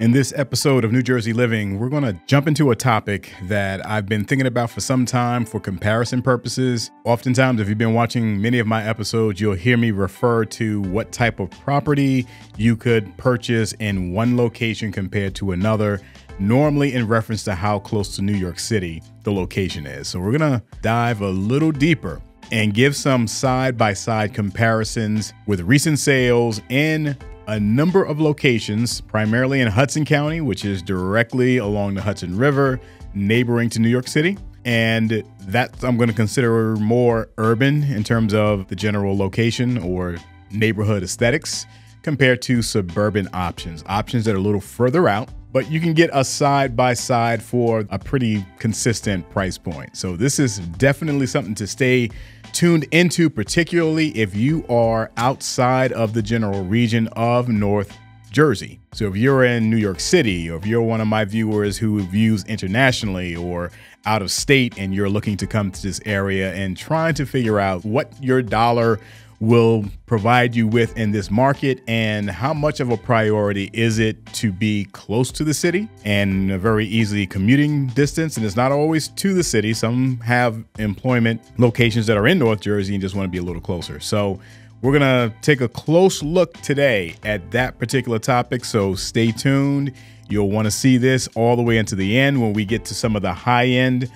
In this episode of New Jersey Living, we're going to jump into a topic that I've been thinking about for some time for comparison purposes. Oftentimes, if you've been watching many of my episodes, you'll hear me refer to what type of property you could purchase in one location compared to another, normally in reference to how close to New York City the location is. So we're going to dive a little deeper and give some side-by-side comparisons with recent sales in a number of locations, primarily in Hudson County, which is directly along the Hudson River, neighboring to New York City. And that I'm going to consider more urban in terms of the general location or neighborhood aesthetics compared to suburban options that are a little further out, but you can get a side-by-side for a pretty consistent price point. So this is definitely something to stay tuned into, particularly if you are outside of the general region of North Jersey. So if you're in New York City, or if you're one of my viewers who views internationally or out of state and you're looking to come to this area and trying to figure out what your dollar will provide you with in this market and how much of a priority is it to be close to the city and a very easy commuting distance. And it's not always to the city. Some have employment locations that are in North Jersey and just want to be a little closer. So we're going to take a close look today at that particular topic. So stay tuned. You'll want to see this all the way into the end when we get to some of the high end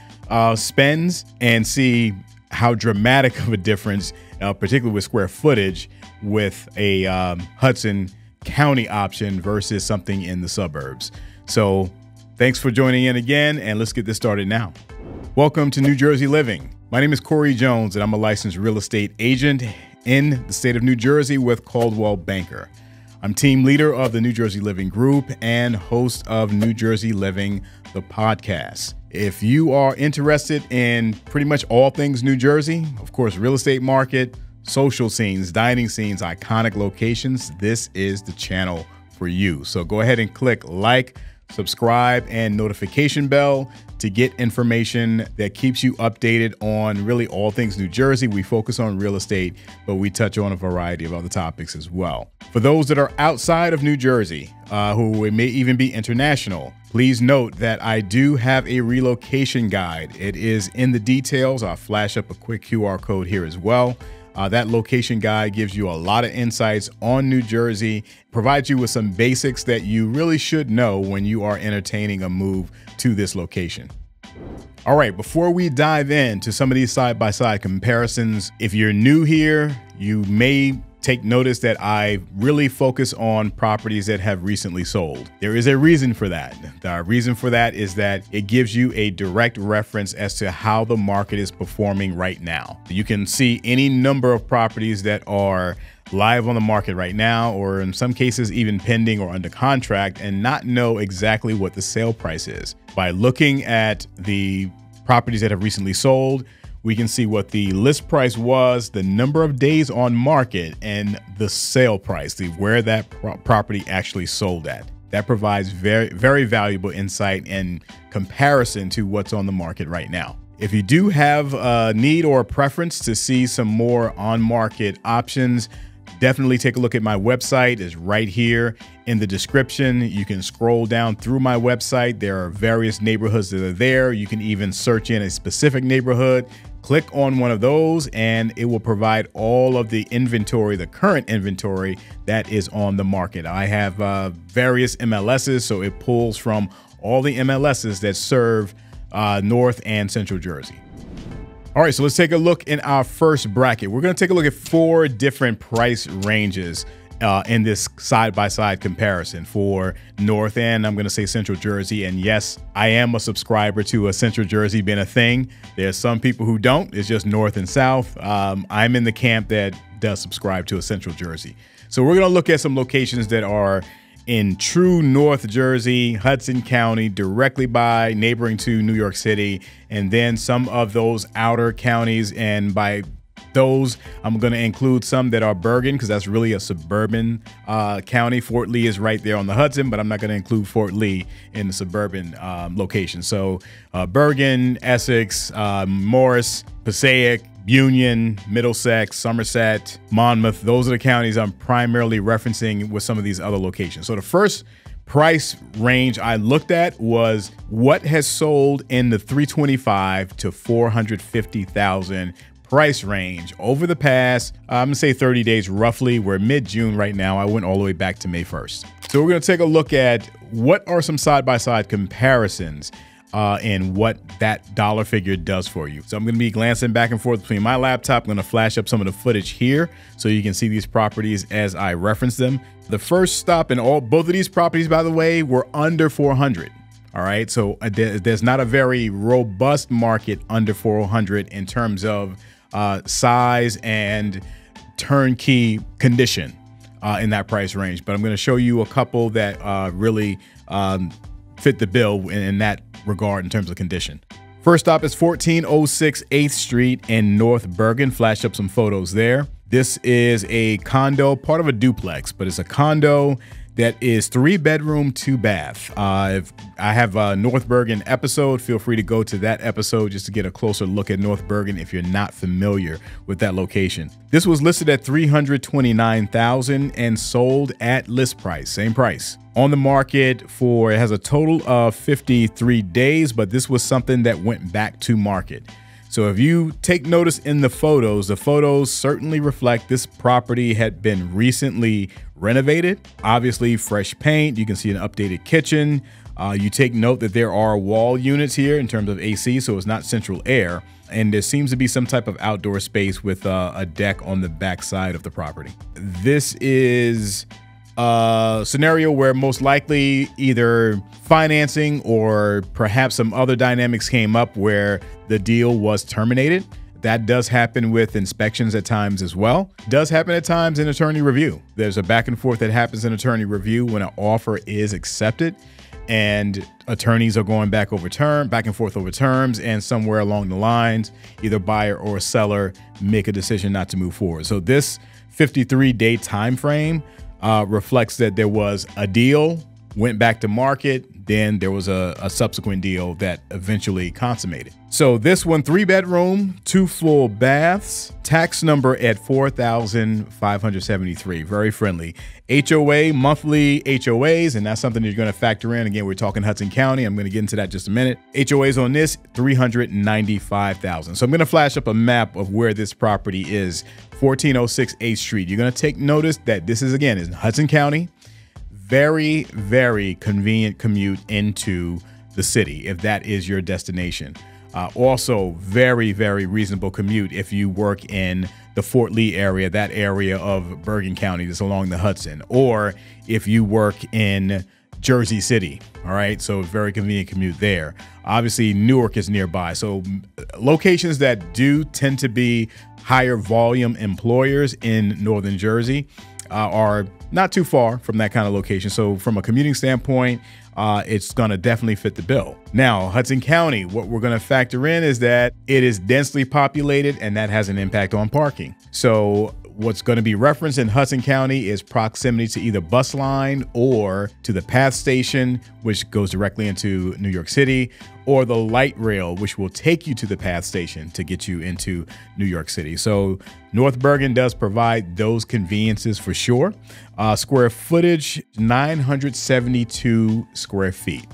spends and see how dramatic of a difference, particularly with square footage, with a Hudson County option versus something in the suburbs. So thanks for joining in again, and let's get this started now. Welcome to New Jersey Living. My name is Corey Jones, and I'm a licensed real estate agent in the state of New Jersey with Coldwell Banker. I'm team leader of the New Jersey Living Group and host of New Jersey Living, the podcast. If you are interested in pretty much all things New Jersey, of course, real estate market, social scenes, dining scenes, iconic locations, this is the channel for you. So go ahead and click like, subscribe, and notification bell to get information that keeps you updated on really all things New Jersey. We focus on real estate, but we touch on a variety of other topics as well. For those that are outside of New Jersey, who may even be international, please note that I do have a relocation guide. It is in the details. I'll flash up a quick QR code here as well. That location guide gives you a lot of insights on New Jersey, provides you with some basics that you really should know when you are entertaining a move to this location. All right, before we dive into some of these side-by-side comparisons, if you're new here, you may take notice that I really focus on properties that have recently sold. There is a reason for that. The reason for that is that it gives you a direct reference as to how the market is performing right now. You can see any number of properties that are live on the market right now, or in some cases even pending or under contract, and not know exactly what the sale price is. By looking at the properties that have recently sold, we can see what the list price was, the number of days on market, and the sale price, where that property actually sold at. That provides very, very valuable insight and comparison to what's on the market right now. If you do have a need or a preference to see some more on-market options, definitely take a look at my website. It's right here in the description. You can scroll down through my website. There are various neighborhoods that are there. You can even search in a specific neighborhood, click on one of those, and it will provide all of the inventory, the current inventory that is on the market. I have various MLSs, so it pulls from all the MLSs that serve North and Central Jersey. All right, so let's take a look in our first bracket. We're going to take a look at 4 different price ranges in this side-by-side comparison for North and I'm going to say Central Jersey. And yes, I am a subscriber to a Central Jersey being a thing. There's some people who don't. It's just North and South. I'm in the camp that does subscribe to a Central Jersey. So we're going to look at some locations that are in true North Jersey, Hudson County, directly by neighboring to New York City, and then some of those outer counties. And by those, I'm going to include some that are Bergen, because that's really a suburban county. Fort Lee is right there on the Hudson, but I'm not going to include Fort Lee in the suburban location. So Bergen, Essex, Morris, Passaic, Union, Middlesex, Somerset, Monmouth, those are the counties I'm primarily referencing with some of these other locations. So the first price range I looked at was what has sold in the 325 to 450,000 price range over the past, I'm gonna say 30 days roughly. We're mid-June right now. I went all the way back to May 1st. So we're gonna take a look at what are some side-by-side comparisons and what that dollar figure does for you. So I'm gonna be glancing back and forth between my laptop. I'm gonna flash up some of the footage here so you can see these properties as I reference them. The first stop in both of these properties, by the way, were under 400. All right, so there's not a very robust market under 400 in terms of size and turnkey condition in that price range. But I'm going to show you a couple that really fit the bill in that regard in terms of condition. First stop is 1406 8th Street in North Bergen. Flash up some photos there. This is a condo, part of a duplex, but it's a condo that is 3-bedroom, 2-bath. If I have a North Bergen episode, feel free to go to that episode just to get a closer look at North Bergen if you're not familiar with that location. This was listed at $329,000 and sold at list price, same price. On the market it has a total of 53 days, but this was something that went back to market. So if you take notice in the photos certainly reflect this property had been recently renovated. Obviously fresh paint, you can see an updated kitchen. You take note that there are wall units here in terms of AC, so it's not central air. And there seems to be some type of outdoor space with a deck on the back side of the property. This is a scenario where most likely either financing or perhaps some other dynamics came up where the deal was terminated. That does happen with inspections at times as well. Does happen at times in attorney review. There's a back and forth that happens in attorney review when an offer is accepted and attorneys are going back and forth over terms, and somewhere along the lines, either buyer or seller make a decision not to move forward. So this 53-day time frame reflects that there was a deal, went back to market, then there was a subsequent deal that eventually consummated. So this one, 3-bedroom, 2 full baths, tax number at $4,573, very friendly. HOA, monthly HOAs, and that's something that you're gonna factor in. Again, we're talking Hudson County. I'm gonna get into that in just a minute. HOAs on this, $395,000. So I'm gonna flash up a map of where this property is, 1406 8th Street. You're gonna take notice that this is, again, in Hudson County. Very, very convenient commute into the city if that is your destination. Also, very, very reasonable commute if you work in the Fort Lee area, that area of Bergen County that's along the Hudson, or if you work in Jersey City. All right, so very convenient commute there. Obviously, Newark is nearby. So locations that do tend to be higher volume employers in Northern Jersey are not too far from that kind of location. So from a commuting standpoint, it's gonna definitely fit the bill. Now, Hudson County, what we're gonna factor in is that it is densely populated and that has an impact on parking. So what's gonna be referenced in Hudson County is proximity to either bus line or to the PATH station, which goes directly into New York City, or the light rail, which will take you to the PATH station to get you into New York City. So North Bergen does provide those conveniences for sure. Square footage, 972 square feet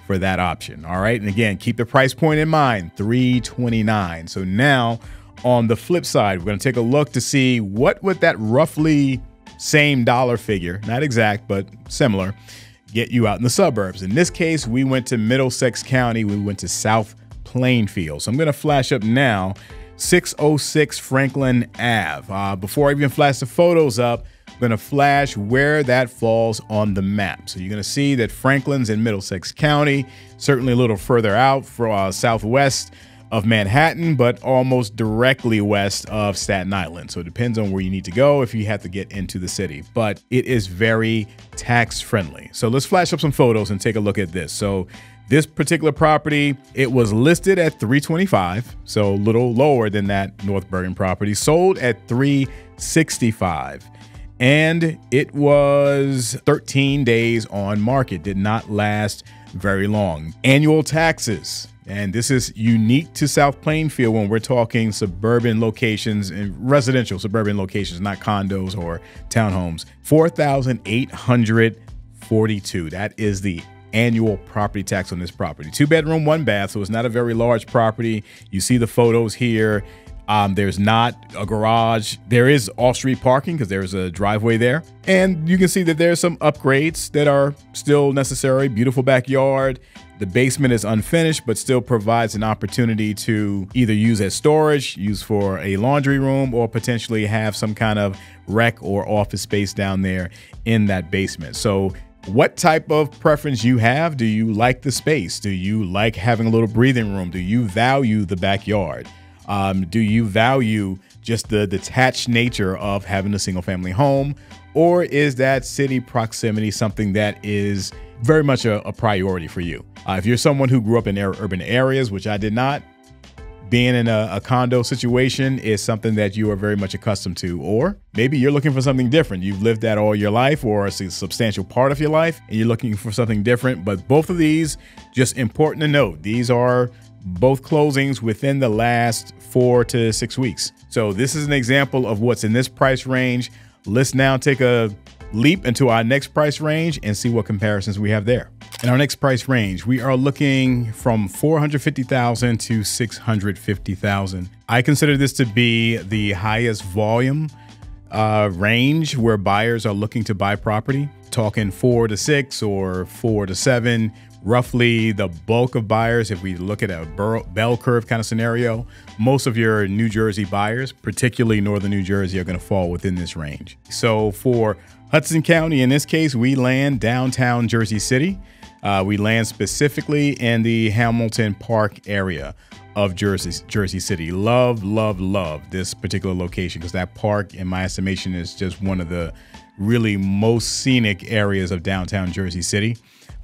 for that option. All right, and again, keep the price point in mind, $329. So now on the flip side, we're gonna take a look to see what would that roughly same dollar figure, not exact, but similar, get you out in the suburbs. In this case, we went to Middlesex County. We went to South Plainfield. So I'm gonna flash up now 606 Franklin Ave. Before I even flash the photos up, I'm gonna flash where that falls on the map. So you're gonna see that Franklin's in Middlesex County, certainly a little further out for southwest of Manhattan, but almost directly west of Staten Island. So it depends on where you need to go if you have to get into the city, but it is very tax friendly. So let's flash up some photos and take a look at this. So this particular property, it was listed at $325, so a little lower than that North Bergen property, sold at $365. And it was 13 days on market, did not last very long. Annual taxes, and this is unique to South Plainfield when we're talking suburban locations and residential suburban locations, not condos or townhomes, $4,850. $1,142. That is the annual property tax on this property. 2-bedroom, 1 bath, so it's not a very large property. You see the photos here. There's not a garage. There is off-street parking because there's a driveway there. And you can see that there's some upgrades that are still necessary. Beautiful backyard. The basement is unfinished, but still provides an opportunity to either use as storage, use for a laundry room, or potentially have some kind of rec or office space down there in that basement. So what type of preference you have? Do you like the space? Do you like having a little breathing room? Do you value the backyard? Do you value just the detached nature of having a single family home? Or is that city proximity something that is very much a priority for you? If you're someone who grew up in urban areas, which I did not, being in a condo situation is something that you are very much accustomed to. Or maybe you're looking for something different. You've lived that all your life, or it's a substantial part of your life, and you're looking for something different. But both of these, just important to note, these are both closings within the last 4 to 6 weeks. So this is an example of what's in this price range. Let's now take a leap into our next price range and see what comparisons we have there. In our next price range, we are looking from $450,000 to $650,000. I consider this to be the highest volume range where buyers are looking to buy property. Talking 4 to 6 or 4 to 7. Roughly the bulk of buyers, if we look at a bell curve kind of scenario, most of your New Jersey buyers, particularly Northern New Jersey, are going to fall within this range. So for Hudson County, in this case, we land downtown Jersey City. We land specifically in the Hamilton Park area of Jersey City. Love, love, love this particular location because that park, in my estimation, is just one of the really most scenic areas of downtown Jersey City.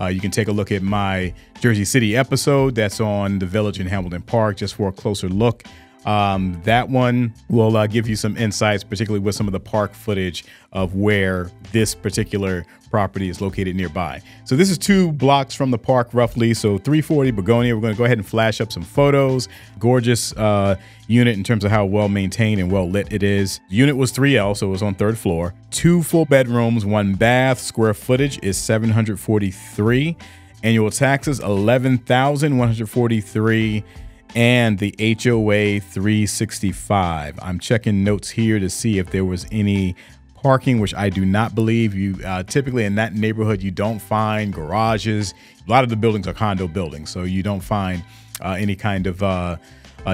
You can take a look at my Jersey City episode that's on the Village in Hamilton Park just for a closer look. That one will give you some insights, particularly with some of the park footage of where this particular property is located nearby. So this is 2 blocks from the park roughly. So 340 Bergen. We're going to go ahead and flash up some photos. Gorgeous unit in terms of how well maintained and well lit it is. The unit was 3L, so it was on 3rd floor. 2 full bedrooms, 1 bath. Square footage is 743. Annual taxes $11,143. And the HOA 365. I'm checking notes here to see if there was any parking, which I do not believe. You typically in that neighborhood, you don't find garages. A lot of the buildings are condo buildings, so you don't find any kind of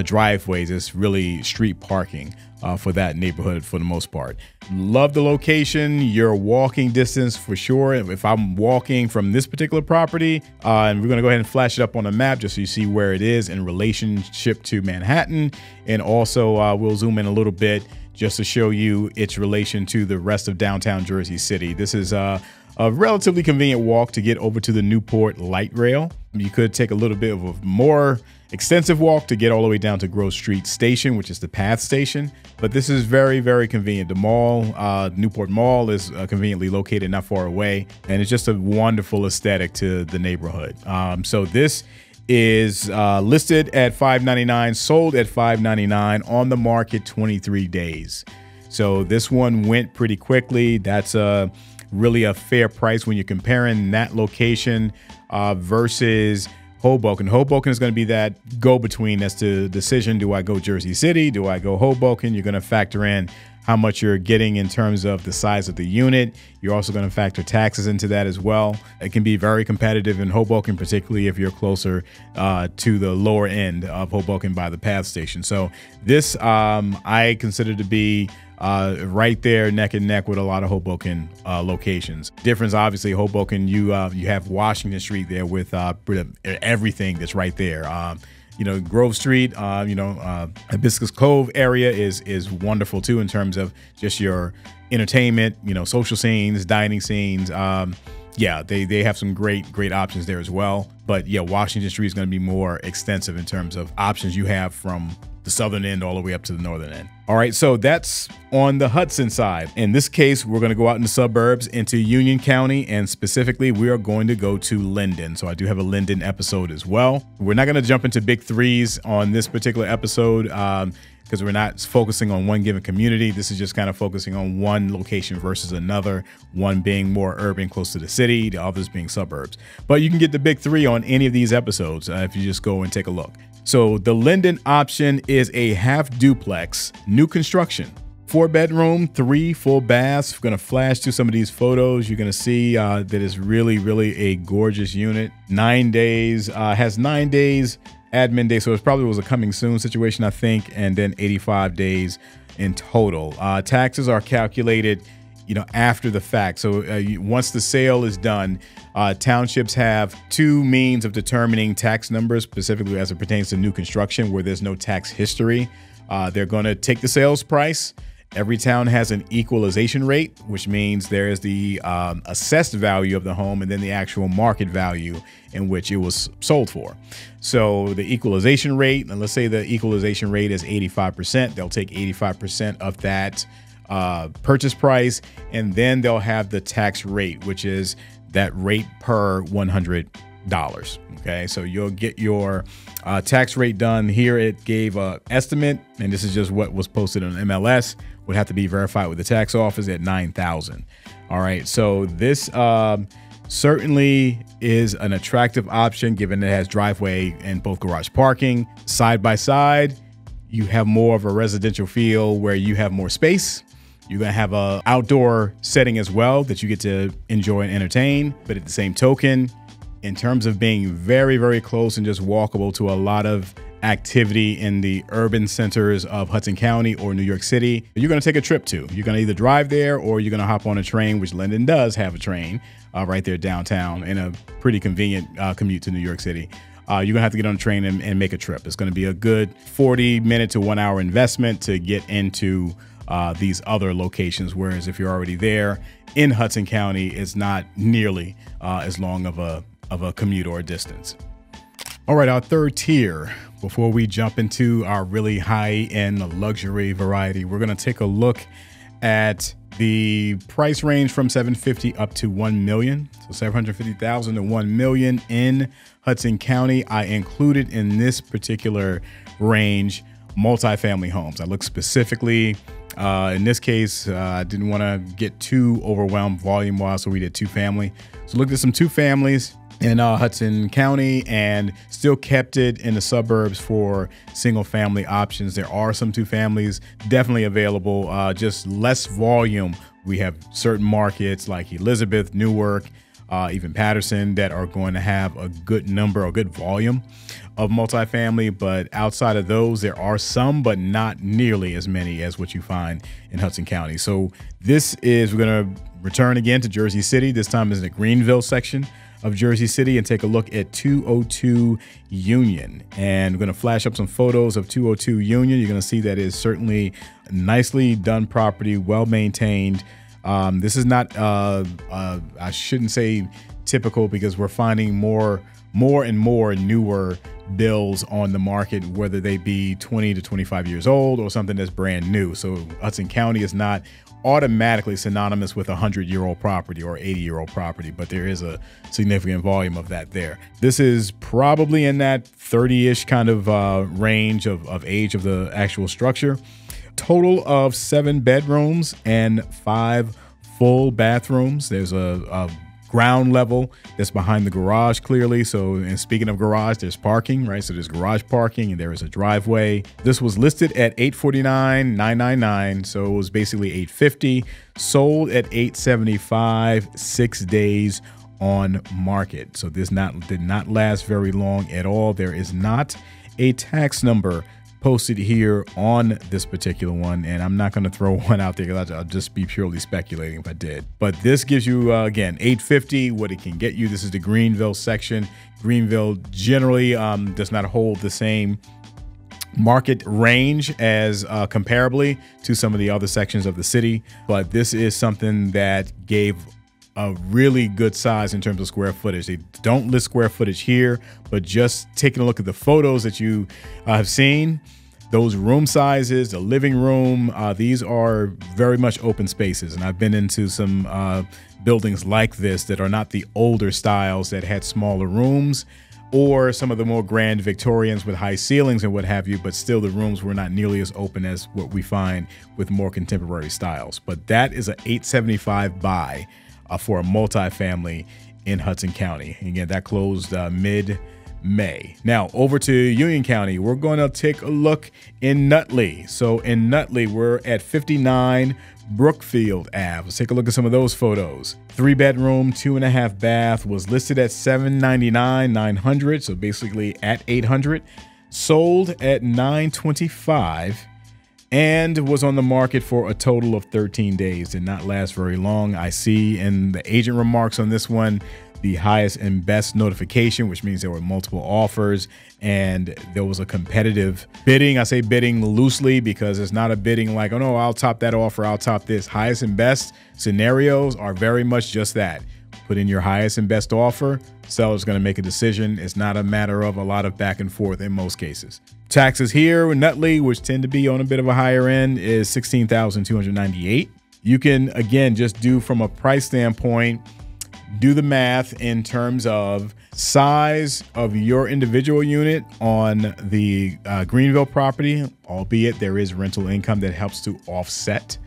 driveways. It's really street parking for that neighborhood for the most part. Love the location. Your walking distance for sure. If I'm walking from this particular property, and we're going to go ahead and flash it up on the map just so you see where it is in relationship to Manhattan. And also we'll zoom in a little bit just to show you its relation to the rest of downtown Jersey City. This is a relatively convenient walk to get over to the Newport Light Rail. You could take a little bit of a more extensive walk to get all the way down to Grove Street Station, which is the PATH station. But this is very, very convenient. The mall, Newport Mall, is conveniently located not far away. And it's just a wonderful aesthetic to the neighborhood. So this is listed at $599, sold at $599, on the market 23 days. So this one went pretty quickly. That's really a fair price when you're comparing that location versus Hoboken. Hoboken is going to be that go-between as to the decision. Do I go Jersey City? Do I go Hoboken? You're going to factor in how much you're getting in terms of the size of the unit. You're also going to factor taxes into that as well. It can be very competitive in Hoboken, particularly if you're closer to the lower end of Hoboken by the PATH station. So this I consider to be right there neck and neck with a lot of Hoboken locations. Difference, obviously, Hoboken, you have Washington Street there with everything that's right there. Grove Street, Hibiscus Cove area is wonderful too in terms of just your entertainment, social scenes, dining scenes. They have some great options there as well. But yeah, Washington Street is going to be more extensive in terms of options you have from the southern end all the way up to the northern end. All right, so that's on the Hudson side. In this case, we're going to go out in the suburbs into Union County, and specifically, we are going to go to Linden. So I do have a Linden episode as well. We're not going to jump into big threes on this particular episode. because we're not focusing on one given community. This is just kind of focusing on one location versus another, one being more urban, close to the city, the others being suburbs. But you can get the big three on any of these episodes if you just go and take a look. So the Linden option is a half duplex, new construction. 4-bedroom, 3 full baths. We're going to flash through some of these photos. You're going to see that it's really, really a gorgeous unit. 9 days, has 9 days admin day. So it probably was a coming soon situation, I think. And then 85 days in total. Taxes are calculated, after the fact. So once the sale is done, townships have 2 means of determining tax numbers, specifically as it pertains to new construction where there's no tax history. They're going to take the sales price. Every town has an equalization rate, which means there is the assessed value of the home and then the actual market value in which it was sold for. So the equalization rate, and let's say the equalization rate is 85%, they'll take 85% of that purchase price, and then they'll have the tax rate, which is that rate per $100. Okay, so you'll get your tax rate done here. It gave an estimate, and this is just what was posted on MLS, would have to be verified with the tax office at $9,000. All right, so this certainly is an attractive option given that it has driveway and both garage parking. Side by side, you have more of a residential feel where you have more space. You're going to have an outdoor setting as well that you get to enjoy and entertain. But at the same token, in terms of being very, very close and just walkable to a lot of activity in the urban centers of Hudson County or New York City, you're going to take a trip to. You're going to either drive there or you're going to hop on a train, which Linden does have a train right there downtown, and a pretty convenient commute to New York City. You're going to have to get on a train and make a trip. It's going to be a good 40-minute to 1 hour investment to get into these other locations, whereas if you're already there in Hudson County, it's not nearly as long of a commute or a distance. All right, our third tier, before we jump into our really high-end luxury variety, we're going to take a look at the price range from $750,000 up to $1 million. So $750,000 to $1 million in Hudson County. I included in this particular range multifamily homes. I looked specifically, in this case, I didn't want to get too overwhelmed volume-wise, so we did 2 family. So looked at some 2 families in Hudson County and still kept it in the suburbs for single family options. There are some 2 families definitely available, just less volume. We have certain markets like Elizabeth, Newark, even Patterson that are going to have a good number or good volume of multifamily. But outside of those, there are some, but not nearly as many as what you find in Hudson County. So we're going to return again to Jersey City. This time is in the Greenville section of Jersey City and take a look at 202 Union. And we're going to flash up some photos of 202 Union. You're going to see that is certainly a nicely done property, well maintained. This is not, I shouldn't say typical, because we're finding more and more newer builds on the market, whether they be 20 to 25 years old or something that's brand new. So Hudson County is not automatically synonymous with a 100-year-old property or 80-year-old property, but there is a significant volume of that there. This is probably in that 30-ish kind of range of age of the actual structure. Total of 7 bedrooms and 5 full bathrooms. There's a ground level that's behind the garage clearly. So, and speaking of garage, there's parking, right? So there's garage parking and there is a driveway. This was listed at $849,999. So it was basically $850, sold at $875, 6 days on market. So this did not last very long at all. There is not a tax number posted here on this particular one, and I'm not going to throw one out there because I'll just be purely speculating if I did. But this gives you, again, $850, what it can get you. This is the Greenville section. Greenville generally does not hold the same market range as comparably to some of the other sections of the city, but this is something that gave a really good size in terms of square footage. They don't list square footage here, but just taking a look at the photos that you have seen, those room sizes, the living room, these are very much open spaces. And I've been into some buildings like this that are not the older styles that had smaller rooms. or some of the more grand Victorians with high ceilings and what have you, but still the rooms were not nearly as open as what we find with more contemporary styles. But that is an $875 buy for a multifamily in Hudson County. Again, that closed mid-May. Now over to Union County, we're going to take a look in Nutley. So in Nutley, we're at 59 Brookfield Ave. Let's take a look at some of those photos. 3-bedroom, 2.5 bath, was listed at $799,900, so basically at $800. Sold at $925, and was on the market for a total of 13 days. Did not last very long. I see in the agent remarks on this one, the highest and best notification, which means there were multiple offers and there was a competitive bidding. I say bidding loosely because it's not a bidding like, oh no, I'll top that offer, I'll top this. Highest and best scenarios are very much just that. Put in your highest and best offer, seller's gonna make a decision. It's not a matter of a lot of back and forth in most cases. Taxes here in Nutley, which tend to be on a bit of a higher end, is $16,298. You can, again, just do from a price standpoint, do the math in terms of size of your individual unit on the Greenville property, albeit there is rental income that helps to offset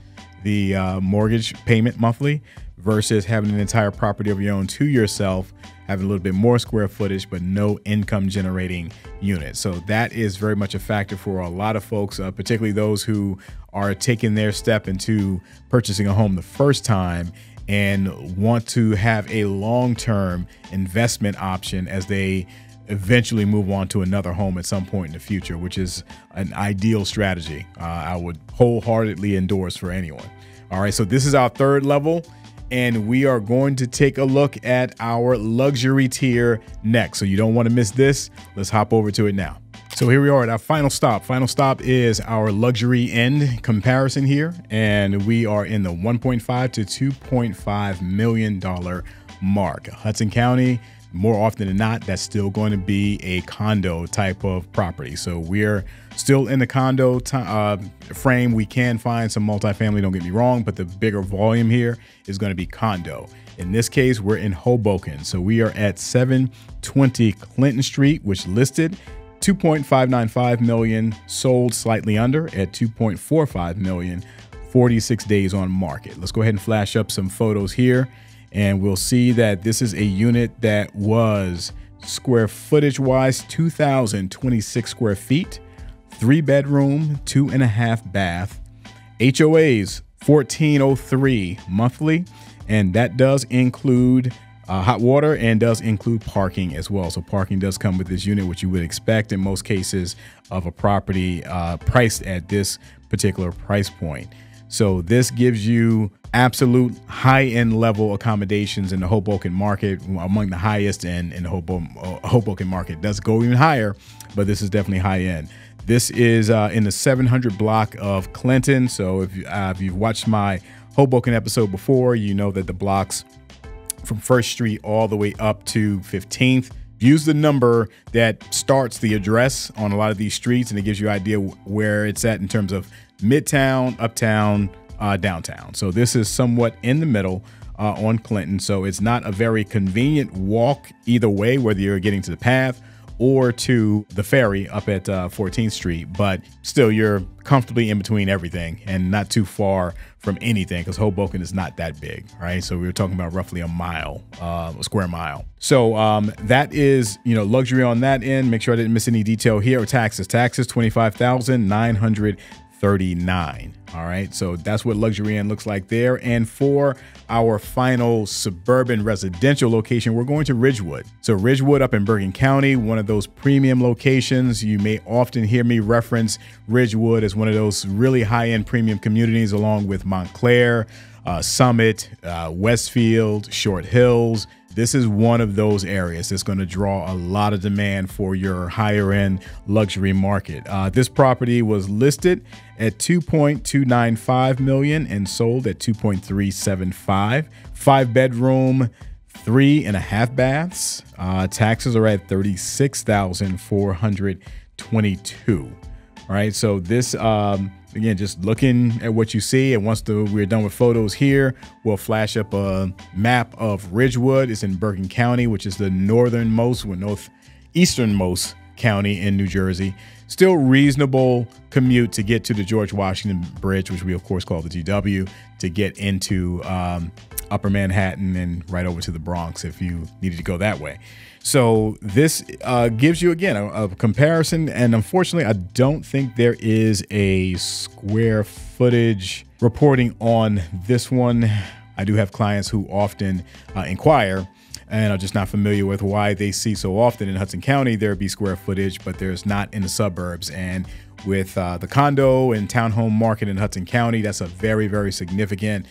the mortgage payment monthly, versus having an entire property of your own to yourself, having a little bit more square footage, but no income generating unit. So that is very much a factor for a lot of folks, particularly those who are taking their step into purchasing a home the first time and want to have a long-term investment option as they eventually move on to another home at some point in the future, which is an ideal strategy. I would wholeheartedly endorse for anyone. All right, so this is our third level, and we are going to take a look at our luxury tier next. So you don't want to miss this. Let's hop over to it now. So here we are at our final stop. Final stop is our luxury end comparison here, and we are in the $1.5 to $2.5 million mark. Hudson County, more often than not, that's still going to be a condo type of property. So we're still in the condo frame. We can find some multifamily, don't get me wrong, but the bigger volume here is going to be condo. In this case, we're in Hoboken. So we are at 720 Clinton Street, which listed $2.595 million, sold slightly under at $2.45 million, 46 days on market. Let's go ahead and flash up some photos here, and we'll see that this is a unit that was square footage wise 2,026 square feet, 3-bedroom, 2.5 bath, HOAs 1403 monthly, and that does include hot water and does include parking as well. So parking does come with this unit, which you would expect in most cases of a property priced at this particular price point. So this gives you absolute high-end level accommodations in the Hoboken market, among the highest in the Hoboken market. It does go even higher, but this is definitely high-end. This is in the 700 block of Clinton. So if you've watched my Hoboken episode before, you know that the blocks from 1st Street all the way up to 15th. Use the number that starts the address on a lot of these streets, and it gives you an idea where it's at in terms of midtown, uptown, downtown. So this is somewhat in the middle on Clinton. So it's not a very convenient walk either way, whether you're getting to the path or to the ferry up at 14th Street, but still you're comfortably in between everything and not too far from anything, because Hoboken is not that big, right? So we were talking about roughly a mile, a square mile. So that is, luxury on that end. Make sure I didn't miss any detail here. Or taxes, $25,939. All right, so that's what luxury end looks like there. And for our final suburban residential location, we're going to Ridgewood. So Ridgewood up in Bergen County, one of those premium locations. You may often hear me reference Ridgewood as one of those really high-end premium communities, along with Montclair, Summit, Westfield, Short Hills. This is one of those areas that's going to draw a lot of demand for your higher end luxury market. This property was listed at $2.295 million and sold at $2.375. 5-bedroom, 3.5 baths. Taxes are at $36,422. All right, so this again, just looking at what you see, and once we're done with photos here, we'll flash up a map of Ridgewood. It's in Bergen County, which is the northernmost, easternmost county in New Jersey. Still reasonable commute to get to the George Washington Bridge, which we of course call the GW, to get into Upper Manhattan and right over to the Bronx if you needed to go that way. So this gives you, again, a comparison. And unfortunately, I don't think there is a square footage reporting on this one. I do have clients who often inquire and are just not familiar with why they see so often in Hudson County there be square footage, but there's not in the suburbs. And with the condo and townhome market in Hudson County, that's a very, very significant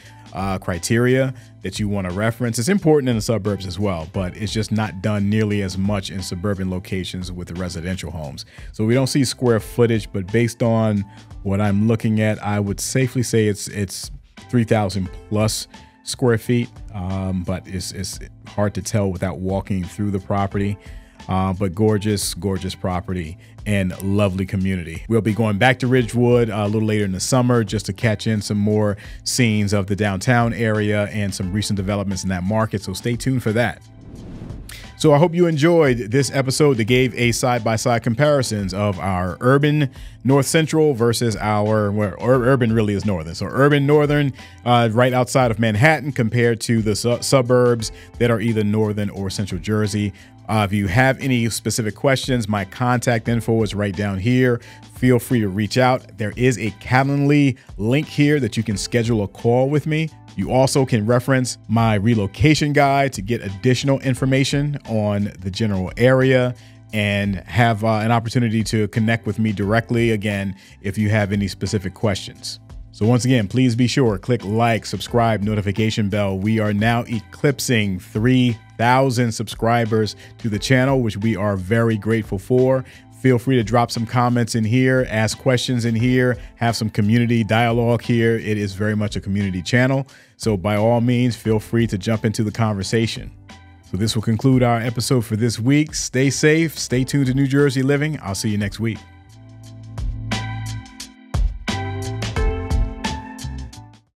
criteria that you want to reference. It's important in the suburbs as well, but it's just not done nearly as much in suburban locations with the residential homes. So we don't see square footage, but based on what I'm looking at, I would safely say it's 3,000 plus square feet, but it's hard to tell without walking through the property. But gorgeous, gorgeous property and lovely community. We'll be going back to Ridgewood a little later in the summer just to catch in some more scenes of the downtown area and some recent developments in that market. So stay tuned for that. So I hope you enjoyed this episode that gave a side-by-side comparisons of our urban North Central versus our, well, urban really is northern. So urban northern right outside of Manhattan compared to the suburbs that are either northern or central Jersey. If you have any specific questions, my contact info is right down here. Feel free to reach out. There is a Calendly link here that you can schedule a call with me. You also can reference my relocation guide to get additional information on the general area and have an opportunity to connect with me directly, again, if you have any specific questions. So once again, please be sure, click like, subscribe, notification bell. We are now eclipsing 3,000 subscribers to the channel, which we are very grateful for. Feel free to drop some comments in here, ask questions in here, have some community dialogue here. It is very much a community channel. So by all means, feel free to jump into the conversation. So this will conclude our episode for this week. Stay safe, stay tuned to New Jersey Living. I'll see you next week.